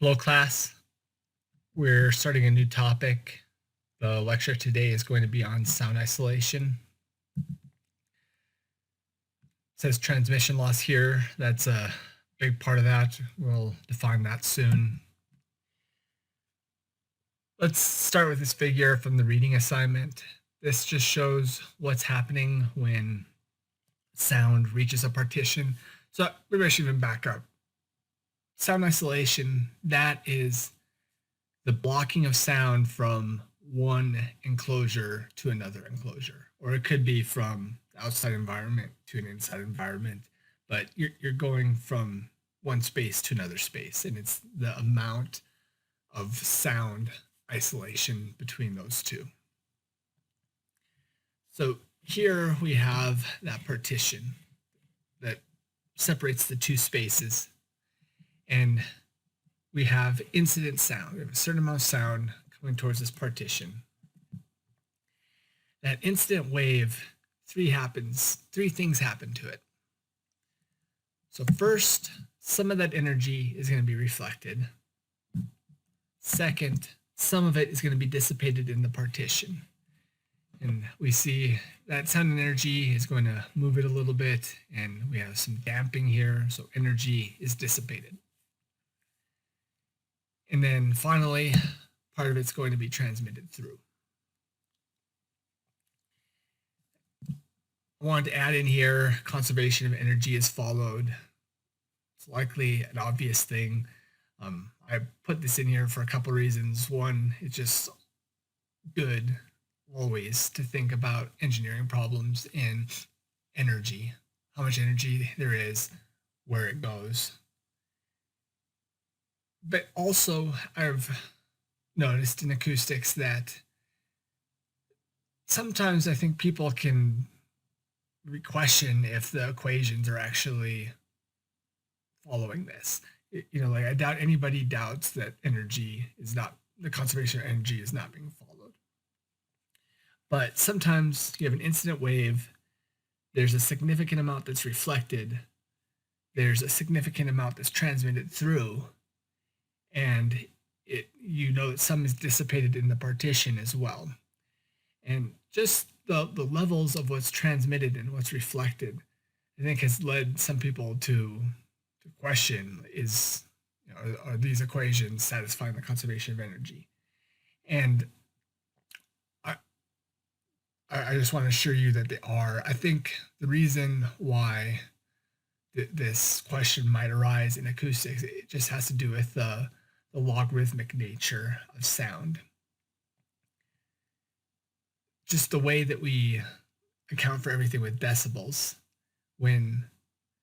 Hello, class. We're starting a new topic. The lecture today is going to be on sound isolation. It says transmission loss here. That's a big part of that. We'll define that soon. Let's start with this figure from the reading assignment. This just shows what's happening when sound reaches a partition. So maybe I should even back up. Sound isolation, that is the blocking of sound from one enclosure to another enclosure, or it could be from the outside environment to an inside environment, but you're going from one space to another space, and it's the amount of sound isolation between those two. So here we have that partition that separates the two spaces, and we have incident sound. We have a certain amount of sound coming towards this partition. That incident wave, three things happen to it. So first, some of that energy is going to be reflected. Second, some of it is going to be dissipated in the partition. And we see that sound energy is going to move it a little bit, and we have some damping here, so energy is dissipated. And then finally, part of it's going to be transmitted through. I wanted to add in here, conservation of energy is followed. It's likely an obvious thing. I put this in here for a couple of reasons. One, it's just good always to think about engineering problems in energy, how much energy there is, where it goes. But also, I've noticed in acoustics that sometimes I think people can question if the equations are actually following this. Like I doubt anybody doubts that the conservation of energy is not being followed. But sometimes you have an incident wave, there's a significant amount that's reflected, there's a significant amount that's transmitted through, and that some is dissipated in the partition as well. And just the levels of what's transmitted and what's reflected, I think has led some people to question are these equations satisfying the conservation of energy? And I just want to assure you that they are. I think the reason why this question might arise in acoustics, it just has to do with the logarithmic nature of sound. Just the way that we account for everything with decibels. When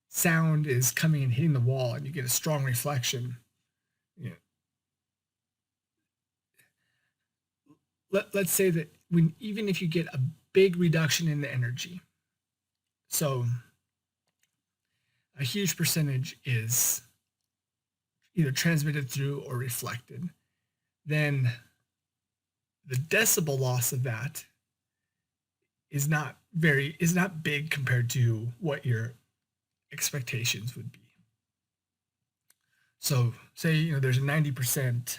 sound is coming and hitting the wall and you get a strong reflection, let's say that even if you get a big reduction in the energy, so a huge percentage is either transmitted through or reflected, then the decibel loss of that is not big compared to what your expectations would be. So say there's a 90%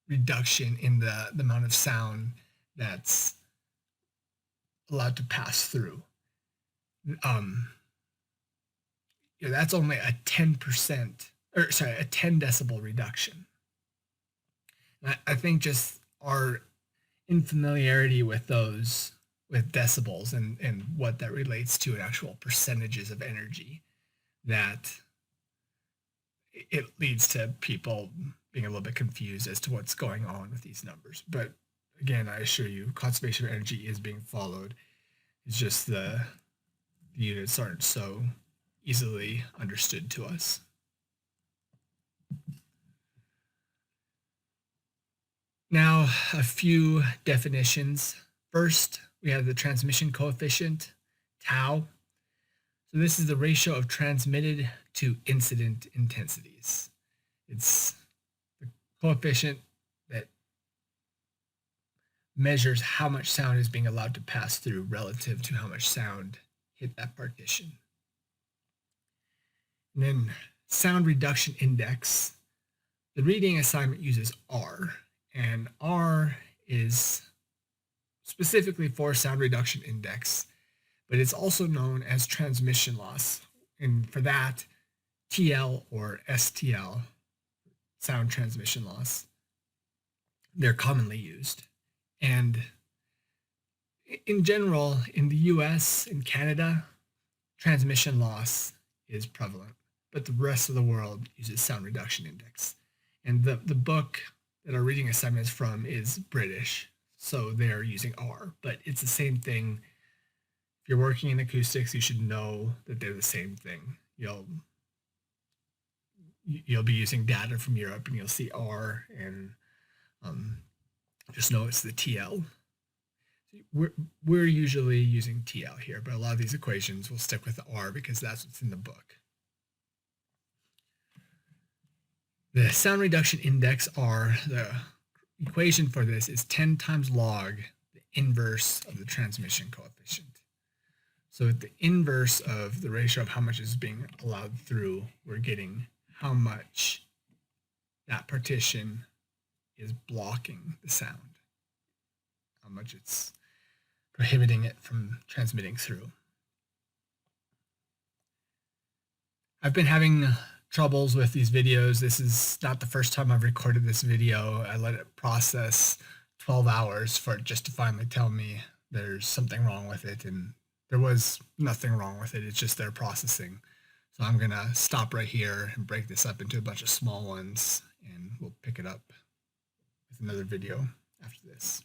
reduction in the amount of sound that's allowed to pass through. That's only a 10 decibel reduction. And I think just our infamiliarity with decibels and what that relates to in actual percentages of energy, that it leads to people being a little bit confused as to what's going on with these numbers. But again, I assure you, conservation of energy is being followed. It's just the units aren't so easily understood to us. Now, a few definitions. First, we have the transmission coefficient, tau. So this is the ratio of transmitted to incident intensities. It's the coefficient that measures how much sound is being allowed to pass through relative to how much sound hit that partition. And then sound reduction index. The reading assignment uses R, and R is specifically for sound reduction index, but it's also known as transmission loss. And for that, TL or STL, sound transmission loss, they're commonly used. And in general, in the US and Canada, transmission loss is prevalent, but the rest of the world uses sound reduction index. And the book that our reading assignment is from is British, so they're using R, but it's the same thing. If you're working in acoustics, you should know that they're the same thing. You'll be using data from Europe, and you'll see R, and just know it's the TL. We're usually using TL here, but a lot of these equations will stick with the R because that's what's in the book. The sound reduction index R, the equation for this is 10 times log the inverse of the transmission coefficient. So at the inverse of the ratio of how much is being allowed through, we're getting how much that partition is blocking the sound, how much it's prohibiting it from transmitting through. I've been having troubles with these videos. This is not the first time I've recorded this video. I let it process 12 hours for it just to finally tell me there's something wrong with it, and there was nothing wrong with it. It's just their processing. So I'm gonna stop right here and break this up into a bunch of small ones, and we'll pick it up with another video after this.